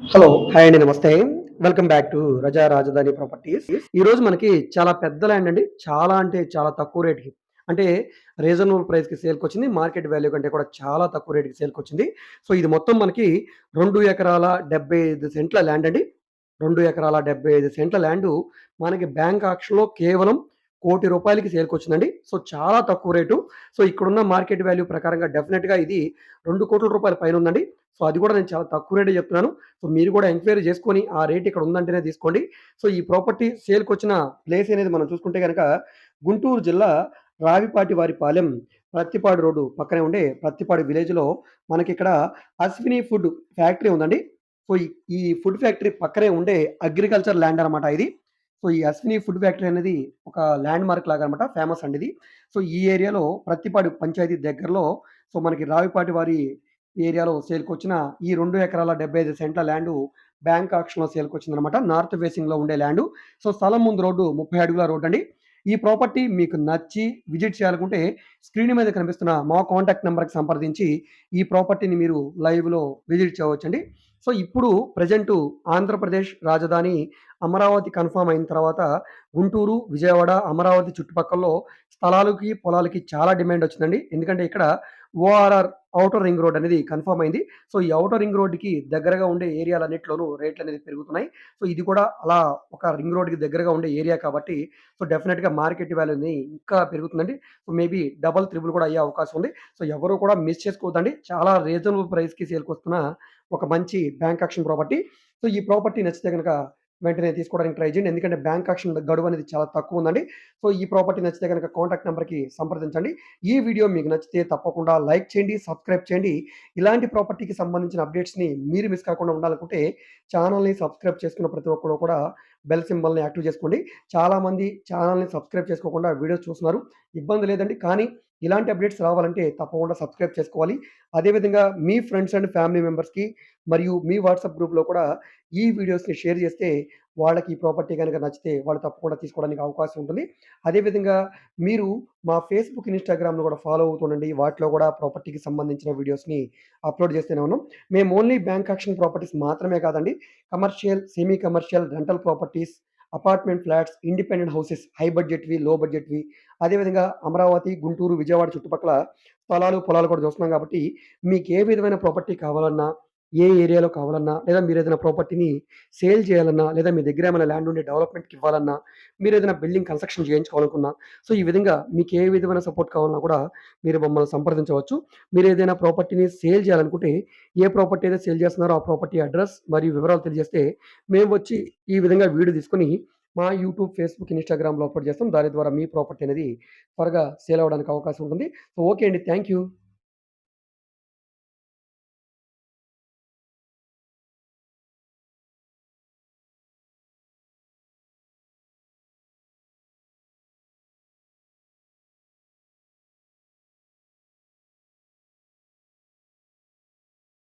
Hello. Hi అండి. నమస్తే. Welcome back to రజా రాజధాని ప్రాపర్టీస్. ఈరోజు మనకి చాలా పెద్ద ల్యాండ్ అండి. చాలా అంటే చాలా తక్కువ రేట్‌కి. అంటే రీజనబుల్ ప్రైస్‌కి సేల్‌కొచ్చింది. మార్కెట్ వాల్యూ కంటే కూడా చాలా తక్కువ రేట్‌కి సేల్‌కొచ్చింది. సో, ఇది మొత్తం మనకి 2 ఎకరాల 75 సెంట్ల ల్యాండ్ అండి. 2 ఎకరాల 75 సెంట్ల ల్యాండు మనకి బ్యాంక్ ఆక్షన్‌లో కేవలం రూ. 1,00,00,000కి సేల్‌కొచ్చిందండి. సో, చాలా తక్కువ రేటు. సో, ఇక్కడున్న మార్కెట్ వాల్యూ ప్రకారంగా డెఫినిట్‌గా ఇది రూ. 2,00,00,000 పైనుందండి. సో, అది కూడా నేను చాలా తక్కువ రేటే చెప్తున్నాను. సో, మీరు కూడా ఎంక్వైరీ చేసుకొని ఆ రేట్ ఇక్కడ ఉందంటేనే తీసుకోండి. సో, ఈ ప్రాపర్టీ సేల్‌కొచ్చిన ప్లేస్ అనేది మనం చూసుకుంటే గనక గుంటూరు జిల్లా రావిపాటివారిపాలెం ప్రత్తిపాడు రోడ్డు పక్కనే ఉండే ప్రత్తిపాడు విలేజ్‌లో మనకిక్కడ అశ్విని ఫుడ్ ఫ్యాక్టరీ ఉందండి. సో, ఈ ఫుడ్ ఫ్యాక్టరీ పక్కనే ఉండే అగ్రికల్చర్ ల్యాండ్ అనమాట ఇది. సో, ఈ అశ్విని ఫుడ్ ఫ్యాక్టరీ అనేది ఒక ల్యాండ్ మార్క్ లాగా అనమాట. ఫేమస్ అండి ఇది. సో, ఈ ఏరియాలో ప్రత్తిపాడు పంచాయతీ దగ్గరలో సో, మనకి రావిపాటి వారి ఏరియాలో సేల్‌కొచ్చిన ఈ 2 ఎకరాల 75 సెంట్ల ల్యాండు బ్యాంక్ ఆక్షన్‌లో సేల్‌కొచ్చిందనమాట. నార్త్ ఫేసింగ్‌లో ఉండే ల్యాండు. సో, స్థలం ముందు రోడ్డు 30 అడుగుల రోడ్డండి. ఈ ప్రాపర్టీ మీకు నచ్చి విజిట్ చేయాలనుకుంటే స్క్రీన్ మీద కనిపిస్తున్న మా కాంటాక్ట్ నంబర్‌కి సంప్రదించి ఈ ప్రాపర్టీని మీరు లైవ్‌లో విజిట్ చేయవచ్చండి. సో, ఇప్పుడు ప్రెజెంటు ఆంధ్రప్రదేశ్ రాజధాని అమరావతి కన్ఫర్మ్ అయిన తర్వాత గుంటూరు, విజయవాడ, అమరావతి చుట్టుపక్కల్లో స్థలాలకి, పొలాలకి చాలా డిమాండ్ వచ్చిందండి. ఎందుకంటే ఇక్కడ ఓఆర్ఆర్ ఔటర్ రింగ్ రోడ్ అనేది కన్ఫర్మ్ అయింది. సో, ఈ ఔటర్ రింగ్ రోడ్‌కి దగ్గరగా ఉండే ఏరియాలన్నిటిలోనూ రేట్లనేది పెరుగుతున్నాయి. సో, ఇది కూడా అలా ఒక రింగ్ రోడ్‌కి దగ్గరగా ఉండే ఏరియా కాబట్టి సో, డెఫినిట్‌గా మార్కెట్ వాల్యూ అనేది ఇంకా పెరుగుతుందండి. సో, మేబీ డబుల్, త్రిబుల్ కూడా అయ్యే అవకాశం ఉంది. సో, ఎవరు కూడా మిస్ చేసుకోవద్దండి. చాలా రీజనబుల్ ప్రైస్‌కి సేల్‌కొస్తున్న ఒక మంచి బ్యాంక్ ఆక్షన్ ప్రాపర్టీ. సో, ఈ ప్రాపర్టీ నచ్చితే గనక వెంటనే తీసుకోవడానికి ట్రై చేయండి. ఎందుకంటే బ్యాంక్ ఆక్షన్ గడువనేది చాలా తక్కువుందండి. సో, ఈ ప్రాపర్టీ నచ్చితే గనక కాంటాక్ట్ నంబర్‌కి సంప్రదించండి. ఈ వీడియో మీకు నచ్చితే తప్పకుండా లైక్ చేయండి, సబ్స్క్రైబ్ చేయండి. ఇలాంటి ప్రాపర్టీకి సంబంధించిన అప్డేట్స్‌ని మీరు మిస్ కాకుండా ఉండాలనుకుంటే ఛానెల్‌ని సబ్స్క్రైబ్ చేసుకున్న ప్రతి ఒక్కరు కూడా బెల్ సింబల్‌ని యాక్టివ్ చేసుకోండి. చాలామంది ఛానెల్‌ని సబ్స్క్రైబ్ చేసుకోకుండా వీడియోస్ చూస్తున్నారు. ఇబ్బంది లేదండి. కానీ ఇలాంటి అప్డేట్స్ రావాలంటే తప్పకుండా సబ్స్క్రైబ్ చేసుకోవాలి. అదేవిధంగా మీ ఫ్రెండ్స్ అండ్ ఫ్యామిలీ మెంబర్స్‌కి మరియు మీ వాట్సాప్ గ్రూప్‌లో కూడా ఈ వీడియోస్‌ని షేర్ చేస్తే వాళ్ళకి ఈ ప్రాపర్టీ గనక నచ్చితే వాళ్ళు తప్పకుండా తీసుకోవడానికి అవకాశం ఉంటుంది. అదేవిధంగా మీరు మా ఫేస్‌బుక్, ఇన్‌స్టాగ్రామ్‌లో కూడా ఫాలో అవుతుండండి. వాటిలో కూడా ప్రాపర్టీకి సంబంధించిన వీడియోస్‌ని అప్‌లోడ్ చేస్తూనే ఉన్నాం. మేము ఓన్లీ బ్యాంక్ ఆక్షన్ ప్రాపర్టీస్ మాత్రమే కాదండి. Commercial, semi commercial, rental properties, apartment flats, independent houses, high బడ్జెట్‌వి, లో బడ్జెట్‌వి, అదేవిధంగా అమరావతి, గుంటూరు, విజయవాడ చుట్టుపక్కల స్థలాలు, పొలాలు కూడా చూస్తున్నాం కాబట్టి మీకు ఏ విధమైన ప్రాపర్టీ కావాలన్నా, ఏ ఏరియాలో కావాలన్నా, లేదా మీరేదైనా ప్రాపర్టీని సేల్ చేయాలన్నా, లేదా మీ దగ్గర ఏమైనా ల్యాండ్ ఉండి డెవలప్‌మెంట్‌కి ఇవ్వాలన్నా, మీరేదైనా బిల్డింగ్ కన్‌స్ట్రక్షన్ చేయించుకోవాలనుకున్నా, సో, ఈ విధంగా మీకు ఏ విధమైన సపోర్ట్ కావాలన్నా కూడా మీరు మమ్మల్ని సంప్రదించవచ్చు. మీరేదైనా ప్రాపర్టీని సేల్ చేయాలనుకుంటే, ఏ ప్రాపర్టీ అయితే సేల్ చేస్తున్నారో ఆ ప్రాపర్టీ అడ్రెస్ మరియు వివరాలు తెలియజేస్తే, మేము వచ్చి ఈ విధంగా వీడియో తీసుకొని మా యూట్యూబ్, ఫేస్‌బుక్, ఇన్‌స్టాగ్రామ్‌లో అప్‌లోడ్ చేస్తాం. దాని ద్వారా మీ ప్రాపర్టీ అనేది త్వరగా సేల్ అవ్వడానికి అవకాశం ఉంటుంది. సో, ఓకే అండి. Thank you.